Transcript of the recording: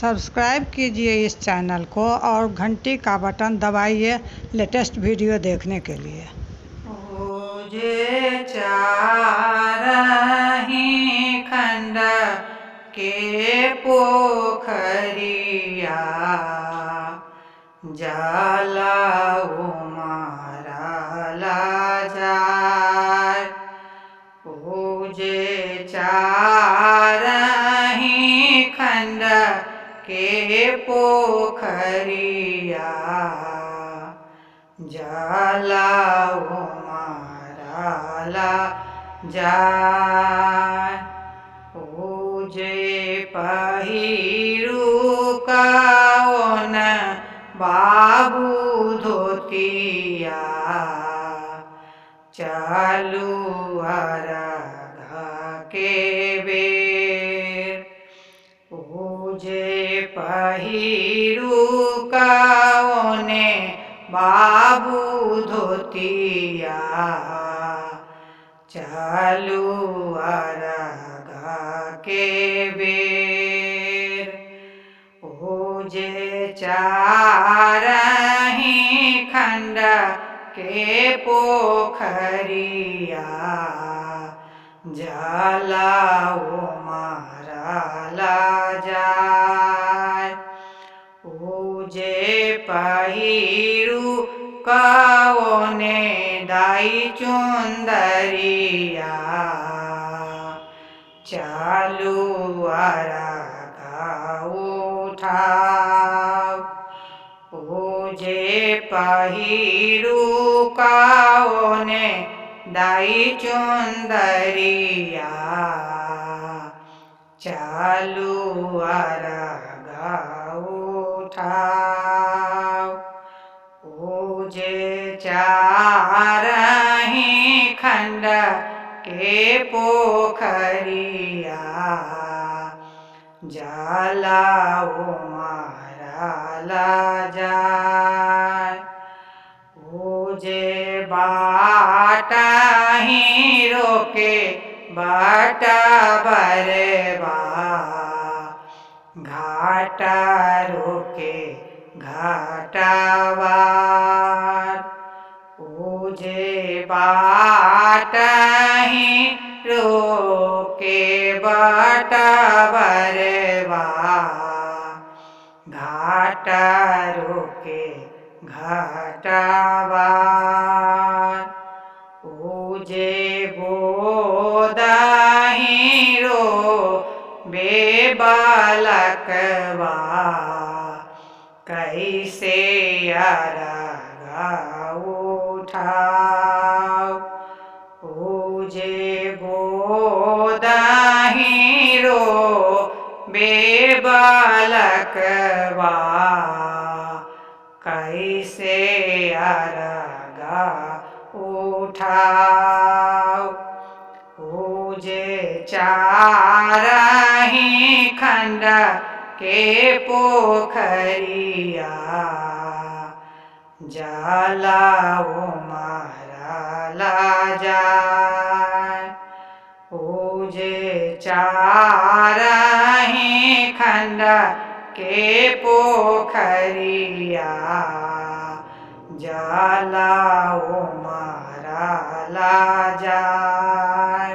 Subscribe कीजिए इस channel को और घंटी का बटन दबाइए लेटेस्ट वीडियो देखने के लिए। ओजे चारही खंड के पोखरिया जाला उमरला जाय। ओजे चारही खंड के पोखरिया जाला उमरला जाय। ओजे पहिरू कौन बाबू धोतिया चालू अरघ के बेर। ओजे पहिरू कौने बाबू धोतिया चालू अरघ के बेर। ओजे चारही खंड के पोखरिया जाला उमरला जाय। ओजे पहिरू कौने दाई चुंदरिया चालू अरघ उठाव। ओजे पहिरू कौने दाई चुंदरिया चालू अरघ उठाव। ओजे चारही खंड के पोखरिया जाला उमरला जाय। ओजे बाटही रोके बाट बरबा घाट रोके घाटवार। ओजे बाटही रोके बाट बरबा घाट रोके घाटवार। ओजे गोदही रो बेबालकवा कैसे अरघ उठाव। ओजे गोदही रो बेबालकवा कैसे अरघ उठाव। ओजे चारही खंड के पोखरिया जाला उमरला जाय। ओजे चारही खंड के पोखरिया जाला उमरला जाय।